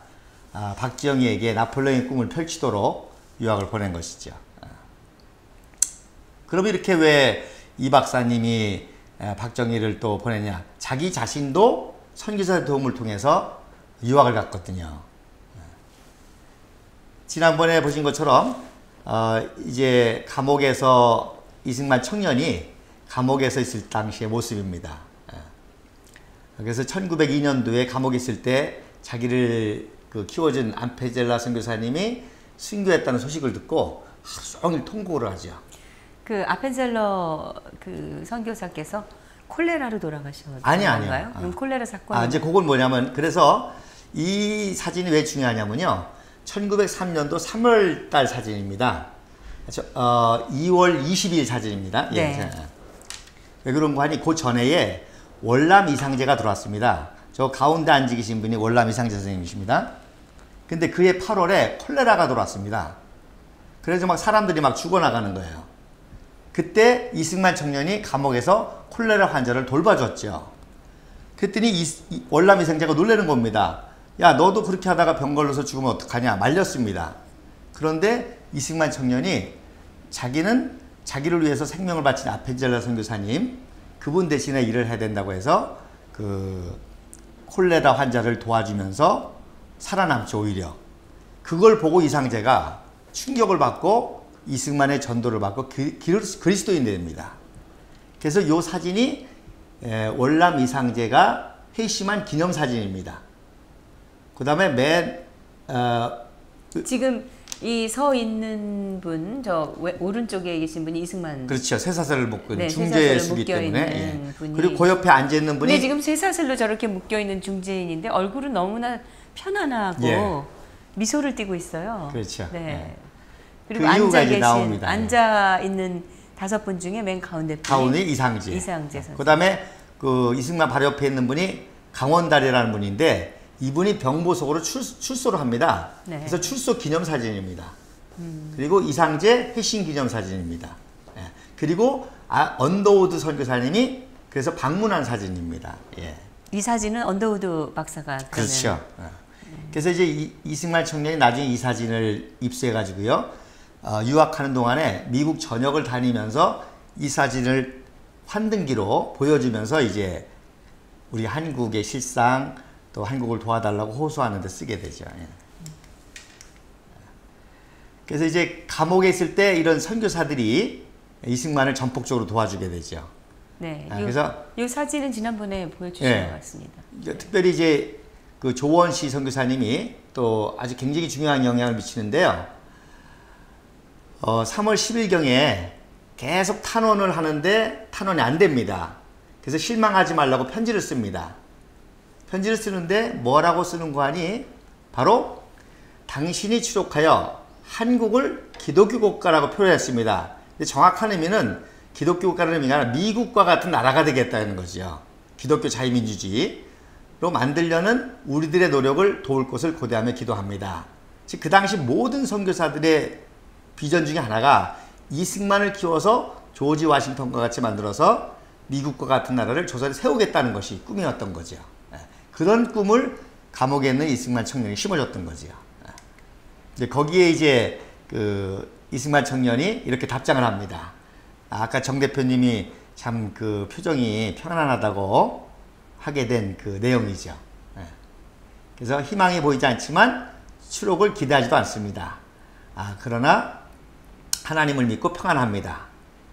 박정희에게 나폴레옹의 꿈을 펼치도록 유학을 보낸 것이죠. 그럼 이렇게 왜 이 박사님이 박정희를 또 보냈냐? 자기 자신도 선교사의 도움을 통해서 유학을 갔거든요. 지난번에 보신 것처럼 이제 감옥에서 이승만 청년이 감옥에서 있을 당시의 모습입니다. 그래서 1902년도에 감옥에 있을 때 자기를 키워준 안페젤라 선교사님이 순교했다는 소식을 듣고 하루 종일 통곡을 하죠. 그 아펜젤러 그 선교사께서 콜레라로 돌아가셨나요? 아니요. 콜레라 사건. 이제 그건 뭐냐면, 그래서 이 사진이 왜 중요하냐면요. 1903년도 3월 달 사진입니다. 2월 22일 사진입니다. 네. 예. 왜 그런 거 하니, 그 전해에 월남 이상제가 들어왔습니다. 저 가운데 앉아 계신 분이 월남 이상제 선생님이십니다. 근데 그해 8월에 콜레라가 들어왔습니다. 그래서 막 사람들이 막 죽어나가는 거예요. 그때 이승만 청년이 감옥에서 콜레라 환자를 돌봐줬죠. 그랬더니 월남 이상제가 놀라는 겁니다. 야, 너도 그렇게 하다가 병 걸려서 죽으면 어떡하냐 말렸습니다. 그런데 이승만 청년이 자기는 자기를 위해서 생명을 바친 아펜젤라 선교사님 그분 대신에 일을 해야 된다고 해서 그 콜레라 환자를 도와주면서 살아남죠. 오히려 그걸 보고 이상제가 충격을 받고 이승만의 전도를 받고 그리스도인이 됩니다. 그래서 이 사진이 월남 이상제가 회심한 기념사진입니다. 그 다음에 지금 이 서 있는 분, 저 오른쪽에 계신 분이 이승만. 그렇죠. 쇠사슬을 묶은 네, 중재수기 때문에. 분이. 그리고 그 옆에 앉아 있는 분이. 근데 지금 쇠사슬로 저렇게 묶여 있는 중재인인데 얼굴은 너무나 편안하고 예. 미소를 띠고 있어요. 그렇죠. 네. 예. 그리고 그 이유가 앉아 이제 계신 나옵니다. 앉아 있는 5분 중에 맨 가운데 분이 가운데 이상제. 선생. 그다음에 그 이승만 바로 옆에 있는 분이 강원달이라는 분인데 이분이 병보석으로 출소를 합니다. 네. 그래서 출소 기념 사진입니다. 그리고 이상제 회신 기념 사진입니다. 예. 그리고 언더우드 선교사님이 그래서 방문한 사진입니다. 예. 이 사진은 언더우드 박사가 그렇죠. 그래서 이제 이승만 청년이 나중에 이 사진을 입수해 가지고요. 유학하는 동안에 미국 전역을 다니면서 이 사진을 환등기로 보여주면서 이제 우리 한국의 실상 또 한국을 도와달라고 호소하는 데 쓰게 되죠. 예. 그래서 이제 감옥에 있을 때 이런 선교사들이 이승만을 전폭적으로 도와주게 되죠. 네. 그래서 이 사진은 지난번에 보여주신 것 같습니다. 특별히 이제 그 조원시 선교사님이 또 아주 굉장히 중요한 영향을 미치는데요. 3월 10일경에 계속 탄원을 하는데 탄원이 안 됩니다. 그래서 실망하지 말라고 편지를 씁니다. 편지를 쓰는데 뭐라고 쓰는 거 하니? 바로 당신이 추록하여 한국을 기독교 국가라고 표현했습니다. 근데 정확한 의미는 기독교 국가라는 의미가 아니라 미국과 같은 나라가 되겠다는 거죠. 기독교 자유민주주의로 만들려는 우리들의 노력을 도울 것을 고대하며 기도합니다. 즉 그 당시 모든 선교사들의 비전 중에 하나가 이승만을 키워서 조지 워싱턴과 같이 만들어서 미국과 같은 나라를 조선에 세우겠다는 것이 꿈이었던 거죠. 그런 꿈을 감옥에 있는 이승만 청년이 심어줬던 거죠. 거기에 이제 그 이승만 청년이 이렇게 답장을 합니다. 아까 정 대표님이 참 그 표정이 편안하다고 하게 된 그 내용이죠. 그래서 희망이 보이지 않지만 추록을 기대하지도 않습니다. 그러나 하나님을 믿고 평안합니다.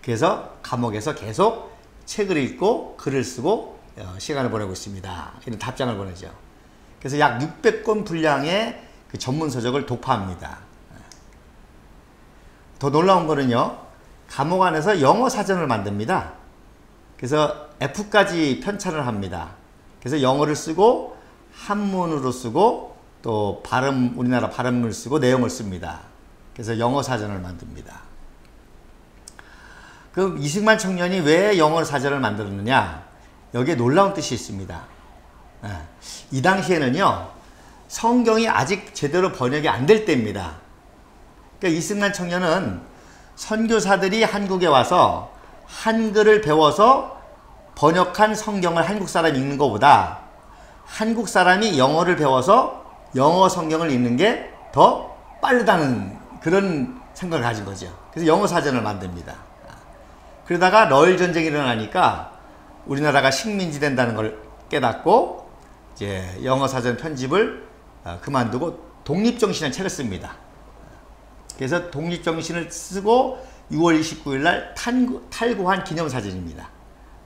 그래서 감옥에서 계속 책을 읽고 글을 쓰고 시간을 보내고 있습니다. 이런 답장을 보내죠. 그래서 약 600권 분량의 그 전문 서적을 도파합니다. 더 놀라운 거는요, 감옥 안에서 영어 사전을 만듭니다. 그래서 F까지 편찬을 합니다. 그래서 영어를 쓰고 한문으로 쓰고 또 우리나라 발음을 쓰고 내용을 씁니다. 그래서 영어 사전을 만듭니다. 그 이승만 청년이 왜 영어 사전을 만들었느냐? 여기에 놀라운 뜻이 있습니다. 이 당시에는요, 성경이 아직 제대로 번역이 안 될 때입니다. 그러니까 이승만 청년은 선교사들이 한국에 와서 한글을 배워서 번역한 성경을 한국 사람이 읽는 것보다 한국 사람이 영어를 배워서 영어 성경을 읽는 게 더 빠르다는 그런 생각을 가진 거죠. 그래서 영어 사전을 만듭니다. 그러다가 러일 전쟁이 일어나니까 우리나라가 식민지 된다는 걸 깨닫고 이제 영어 사전 편집을 그만두고 독립정신이라는 책을 씁니다. 그래서 독립정신을 쓰고 6월 29일 날 탈고한 기념사진입니다.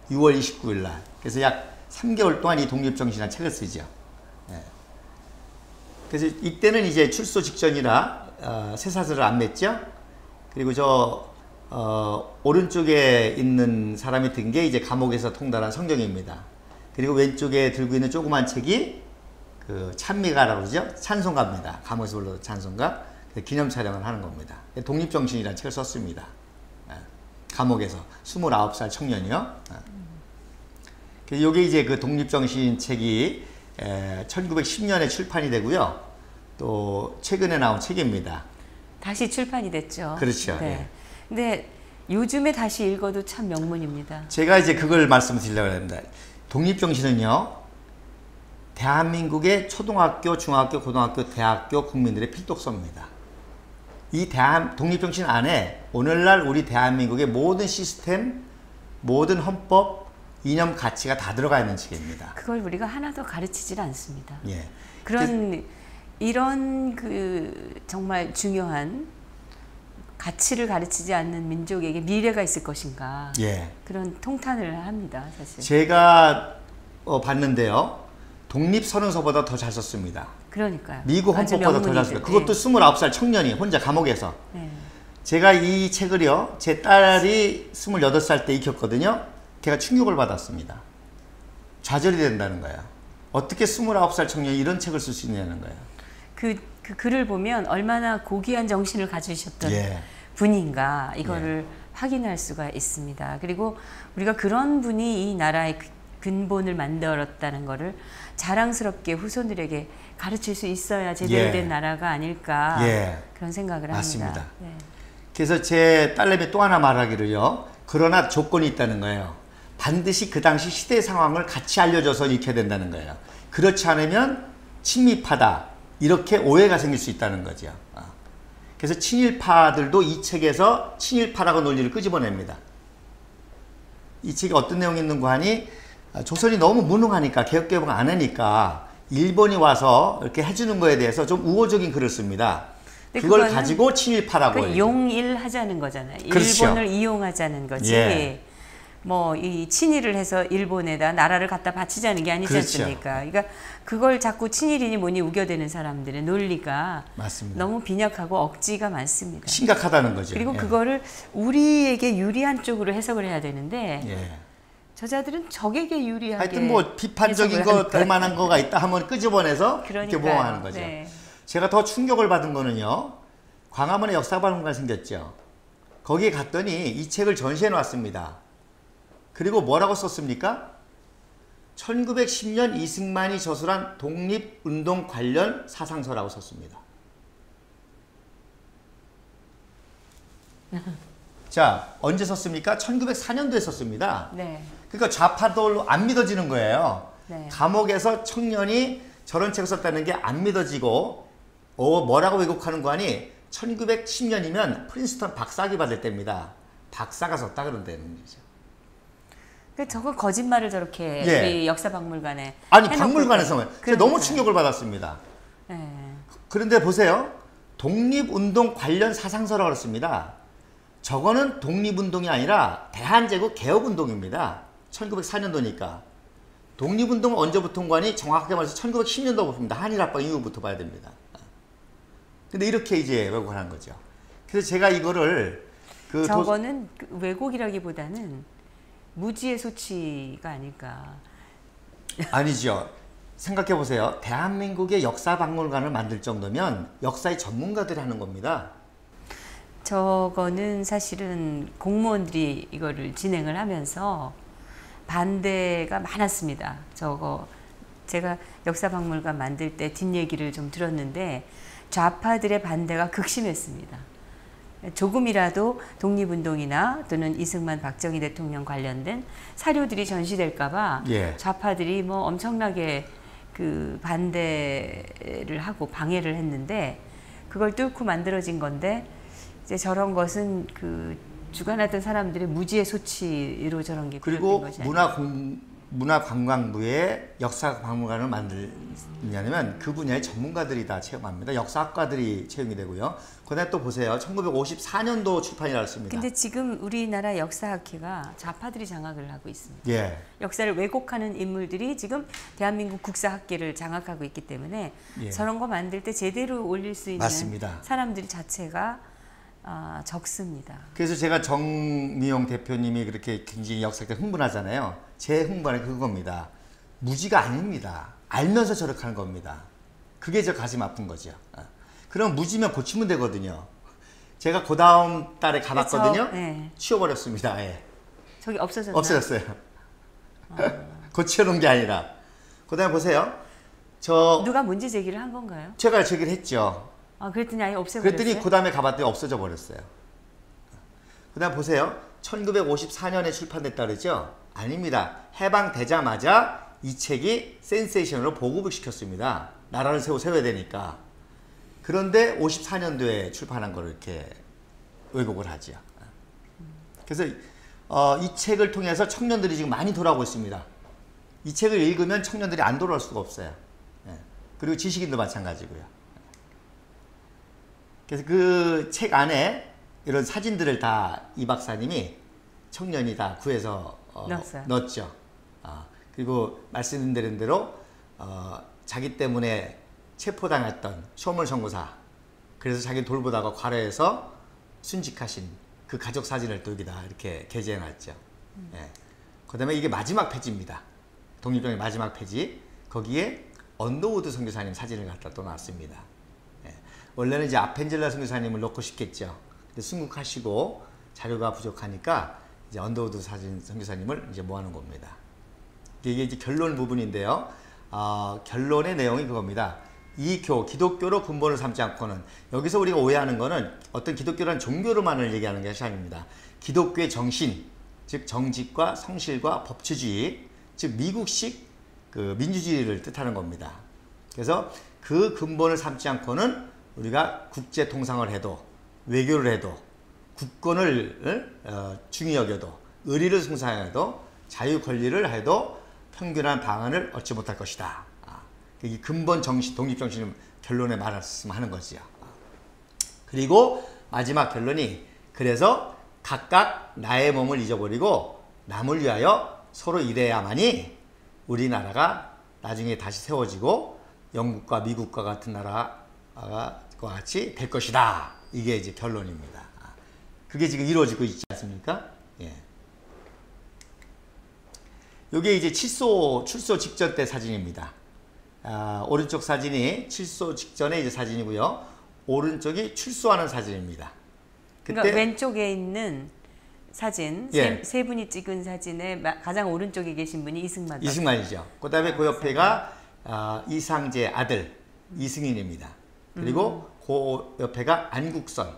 6월 29일 날. 그래서 약 3개월 동안 이 독립정신이라는 책을 쓰죠. 그래서 이때는 이제 출소 직전이라 쇠사슬을 안 맸죠. 그리고 오른쪽에 있는 사람이 든 게 이제 감옥에서 통달한 성경입니다. 그리고 왼쪽에 들고 있는 조그만 책이 그 찬미가라고 그러죠. 찬송가입니다. 감옥에서 불러도 찬송가. 기념 촬영을 하는 겁니다. 독립정신이라는 책을 썼습니다. 감옥에서 29살 청년이요. 이게 이제 그 독립정신 책이 1910년에 출판이 되고요. 또 최근에 나온 책입니다. 다시 출판이 됐죠. 그렇죠. 네. 예. 근데 요즘에 다시 읽어도 참 명문입니다. 제가 이제 그걸 말씀드리려고 합니다. 독립정신은요, 대한민국의 초등학교, 중학교, 고등학교, 대학교 국민들의 필독서입니다. 이 독립정신 안에 오늘날 우리 대한민국의 모든 시스템, 모든 헌법, 이념, 가치가 다 들어가 있는 책입니다. 그걸 우리가 하나도 가르치질 않습니다. 예. 이런 정말 중요한 가치를 가르치지 않는 민족에게 미래가 있을 것인가. 예. 그런 통탄을 합니다, 사실. 제가 봤는데요. 독립선언서보다 더 잘 썼습니다. 그러니까요. 미국 헌법보다 더 잘 썼습니다. 그것도 29살 청년이 혼자 감옥에서. 네. 제가 이 책을요, 제 딸이 28살 때 익혔거든요. 걔가 충격을 받았습니다. 좌절이 된다는 거예요. 어떻게 29살 청년이 이런 책을 쓸 수 있냐는 거예요. 그 글을 보면 얼마나 고귀한 정신을 가지셨던 분인가 이거를 확인할 수가 있습니다. 그리고 우리가 그런 분이 이 나라의 근본을 만들었다는 거를 자랑스럽게 후손들에게 가르칠 수 있어야 제대로 된 나라가 아닐까 그런 생각을 맞습니다. 합니다. 네. 그래서 제 딸내미 또 하나 말하기를요. 그러나 조건이 있다는 거예요. 반드시 그 당시 시대 상황을 같이 알려줘서 읽혀야 된다는 거예요. 그렇지 않으면 친미파다 이렇게 오해가 생길 수 있다는 거죠. 그래서 친일파들도 이 책에서 친일파라고 논리를 끄집어냅니다. 이 책에 어떤 내용이 있는가 하니 조선이 너무 무능하니까 개혁개방 안 하니까 일본이 와서 이렇게 해주는 거에 대해서 좀 우호적인 글을 씁니다. 그걸 가지고 친일파라고 용일하자는 거잖아요. 그렇죠. 일본을 이용하자는 거지. 뭐 이 친일을 해서 일본에다 나라를 갖다 바치자는 게 아니지 않습니까? 그러니까 그걸 자꾸 친일이니 뭐니 우겨대는 사람들의 논리가 맞습니다. 너무 빈약하고 억지가 많습니다. 심각하다는 거죠. 그리고 그거를 우리에게 유리한 쪽으로 해석을 해야 되는데 저자들은 적에게 유리하게 하여튼 뭐 비판적인 거 될 만한 거가 있다 하면 끄집어내서 이렇게 모험하는 거죠. 네. 제가 더 충격을 받은 거는요. 광화문에 역사박물관 생겼죠. 거기에 갔더니 이 책을 전시해 놨습니다. 그리고 뭐라고 썼습니까? 1910년 이승만이 저술한 독립운동 관련 사상서라고 썼습니다. 자, 언제 썼습니까? 1904년도에 썼습니다. 네. 그러니까 좌파도 안 믿어지는 거예요. 네. 감옥에서 청년이 저런 책을 썼다는 게 안 믿어지고 뭐라고 왜곡하는 거 아니 1910년이면 프린스턴 박사학위 받을 때입니다. 박사가 썼다 그런다는 거죠. 저거 거짓말을 저렇게 예. 우리 역사박물관에 아니 박물관에서 제가 너무 그러니까요. 충격을 받았습니다. 네. 그런데 보세요. 독립운동 관련 사상서라고 그랬습니다. 저거는 독립운동이 아니라 대한제국 개혁운동입니다. 1904년도니까. 독립운동은 언제부터인 거니? 정확하게 말해서 1910년도부터입니다. 한일합방 이후부터 봐야 됩니다. 근데 이렇게 이제 왜곡을 하는 거죠. 그래서 제가 이거를 저거는 왜곡이라기보다는 무지의 소치가 아닐까. 아니죠. 생각해 보세요. 대한민국의 역사박물관을 만들 정도면 역사의 전문가들이 하는 겁니다. 저거는 사실은 공무원들이 이거를 진행을 하면서 반대가 많았습니다. 저거 제가 역사박물관 만들 때 뒷얘기를 좀 들었는데 좌파들의 반대가 극심했습니다. 조금이라도 독립운동이나 또는 이승만 박정희 대통령 관련된 사료들이 전시될까봐 예. 좌파들이 뭐 엄청나게 그 반대를 하고 방해를 했는데 그걸 뚫고 만들어진 건데 이제 저런 것은 그 주관하던 사람들의 무지의 소치로 저런 게 그리고 비롯된 것이 아니에요. 문화관광부의 역사박물관을 만들냐면 그 분야의 전문가들이 다 체험합니다. 역사학과들이 채용이 되고요. 그다음에 또 보세요. 1954년도 출판이라고 했습니다. 근데 지금 우리나라 역사학회가 좌파들이 장악을 하고 있습니다. 예. 역사를 왜곡하는 인물들이 지금 대한민국 국사학계를 장악하고 있기 때문에 예. 저런 거 만들 때 제대로 올릴 수 있는 맞습니다. 사람들 자체가 적습니다. 그래서 제가 정미용 대표님이 그렇게 굉장히 역사에 흥분하잖아요. 제 흥분은 그겁니다. 무지가 아닙니다. 알면서 저렇게 하는 겁니다. 그게 저 가슴 아픈 거죠. 그럼 무지면 고치면 되거든요. 제가 그 다음 달에 가봤거든요. 네. 치워버렸습니다. 예. 저기 없어졌나요? 없어졌어요. 고쳐놓은 게 아니라. 그 다음에 보세요. 누가 문제 제기를 한 건가요? 제가 제기를 했죠. 그랬더니 아예 없애버렸어요? 그랬더니 그 다음에 가봤더니 없어져 버렸어요. 그 다음 보세요. 1954년에 출판됐다 그랬죠? 아닙니다. 해방되자마자 이 책이 센세이션으로 보급을 시켰습니다. 나라를 세워야 되니까. 그런데 54년도에 출판한 걸 이렇게 왜곡을 하죠. 그래서 이 책을 통해서 청년들이 지금 많이 돌아오고 있습니다. 이 책을 읽으면 청년들이 안 돌아올 수가 없어요. 그리고 지식인도 마찬가지고요. 그래서 그 책 안에 이런 사진들을 다 이 박사님이 청년이 다 구해서 넣었죠. 그리고 말씀드린 대로 자기 때문에 체포당했던 쇼물 선고사, 그래서 자기 돌보다가 과로해서 순직하신 그 가족 사진을 또 여기다 이렇게 게재해놨죠. 그 다음에 이게 마지막 페이지입니다. 독립정의 마지막 페이지. 거기에 언더우드 선교사님 사진을 갖다 또 놨습니다. 원래는 이제 아펜젤라 선교사님을 넣고 싶겠죠. 근데 순국하시고 자료가 부족하니까 이제 언더우드 선교사님을 이제 모아놓은 겁니다. 이게 이제 결론 부분인데요. 결론의 내용이 그겁니다. 기독교로 근본을 삼지 않고는, 여기서 우리가 오해하는 거는 어떤 기독교라는 종교로만을 얘기하는 것이 아닙니다. 기독교의 정신, 즉 정직과 성실과 법치주의, 즉 미국식 그 민주주의를 뜻하는 겁니다. 그래서 그 근본을 삼지 않고는 우리가 국제 통상을 해도, 외교를 해도, 국권을 중히 여겨도, 의리를 숭상해도, 자유 권리를 해도 평균한 방안을 얻지 못할 것이다. 이 근본 정신, 독립 정신을 결론에 말씀하는 거지요. 그리고 마지막 결론이, 그래서 각각 나의 몸을 잊어버리고 남을 위하여 서로 일해야만이 우리나라가 나중에 다시 세워지고 영국과 미국과 같은 나라와 같이 될 것이다. 이게 이제 결론입니다. 그게 지금 이루어지고 있지 않습니까? 예. 요게 이제 출소 직전 때 사진입니다. 오른쪽 사진이 출소 직전의 이제 사진이고요. 오른쪽이 출소하는 사진입니다. 그러니까 왼쪽에 있는 사진, 예. 세 분이 찍은 사진의 가장 오른쪽에 계신 분이 이승만이죠. 그 다음에 그 옆에가 이상재 아들 이승인입니다. 그리고 그 옆에가 안국선,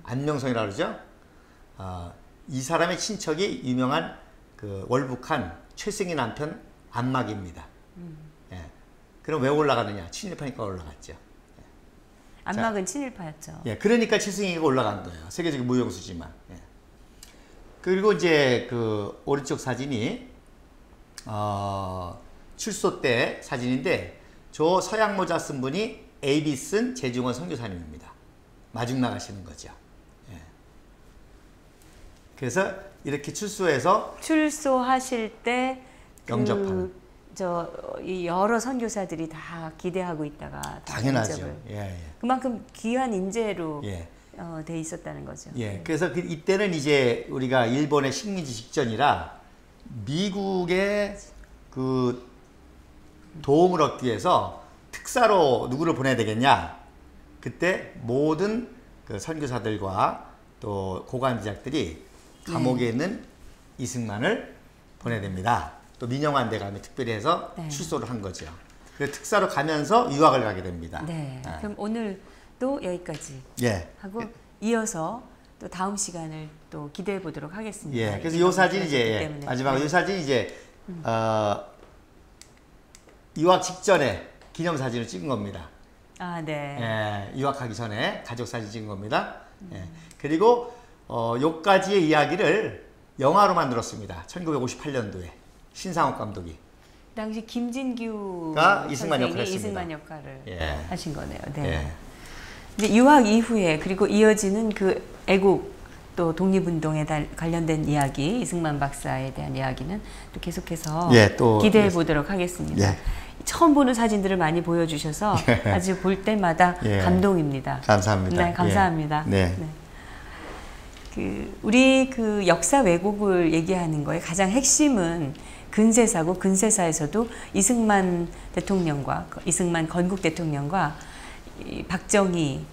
안명성이라고 그러죠. 이 사람의 친척이 유명한 그 월북한 최승희 남편 안막입니다. 예. 그럼 왜 올라가느냐? 친일파니까 올라갔죠. 예. 안막은 친일파였죠. 예, 그러니까 최승희가 올라간 거예요. 세계적인 무용수지만. 예. 그리고 이제 그 오른쪽 사진이 출소 때 사진인데 저 서양 모자 쓴 분이 에이비슨 재중원 선교사님입니다. 마중 나가시는 거죠. 예. 그래서 이렇게 출소하실 때 영접하는 이 여러 선교사들이 다 기대하고 있다가 당연하죠. 예. 그만큼 귀한 인재로 예. 돼 있었다는 거죠. 예. 그래서 이때는 이제 우리가 일본의 식민지 직전이라 미국의 그 도움을 얻기 위해서 특사로 누구를 보내야 되겠냐? 그때 모든 그 선교사들과 또 고관지작들이 감옥에 있는 이승만을 보내야 됩니다. 또 민영환대 가면 특별히 해서 출소를 한 거죠. 그래서 특사로 가면서 유학을 가게 됩니다. 네. 그럼 오늘도 여기까지 하고 이어서 또 다음 시간을 또 기대해 보도록 하겠습니다. 예. 그래서 이 사진 이제 마지막으로 이 사진 이제 유학 직전에 기념 사진을 찍은 겁니다. 네. 예, 유학하기 전에 가족 사진 찍은 겁니다. 예. 그리고 요까지의 이야기를 영화로 만들었습니다. 1958년도에 신상옥 감독이. 당시 김진규가 이승만 역할을 했습니다. 이승만 역할을 하신 거네요. 네. 예. 이제 유학 이후에 그리고 이어지는 그 애국 또 독립운동에 관련된 이야기, 이승만 박사에 대한 이야기는 또 계속해서 또 기대해 보도록 하겠습니다. 예. 처음 보는 사진들을 많이 보여주셔서 아주 볼 때마다 감동입니다. 감사합니다. 네, 감사합니다. 네. 우리 그 역사 왜곡을 얘기하는 거에 가장 핵심은 근세사고, 근세사에서도 이승만 대통령과 이승만 건국 대통령과 박정희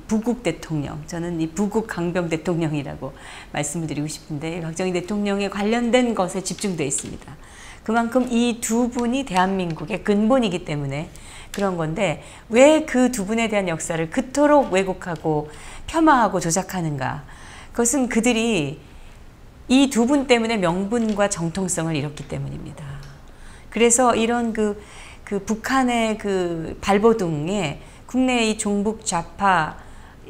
부국 대통령, 저는 이 부국 강병 대통령이라고 말씀을 드리고 싶은데 박정희 대통령에 관련된 것에 집중되어 있습니다. 그만큼 이 두 분이 대한민국의 근본이기 때문에 그런 건데 왜 그 두 분에 대한 역사를 그토록 왜곡하고 폄하하고 조작하는가? 그것은 그들이 이 두 분 때문에 명분과 정통성을 잃었기 때문입니다. 그래서 이런 그 북한의 그 발버둥에 국내의 이 종북 좌파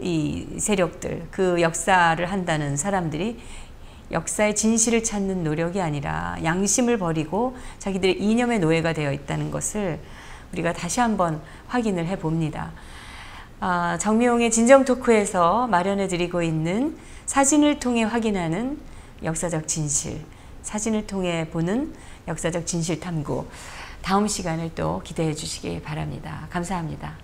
이 세력들, 그 역사를 한다는 사람들이 역사의 진실을 찾는 노력이 아니라 양심을 버리고 자기들의 이념의 노예가 되어 있다는 것을 우리가 다시 한번 확인을 해봅니다. 정미용의 진정토크에서 마련해드리고 있는 사진을 통해 확인하는 역사적 진실, 사진을 통해 보는 역사적 진실 탐구, 다음 시간을 또 기대해 주시기 바랍니다. 감사합니다.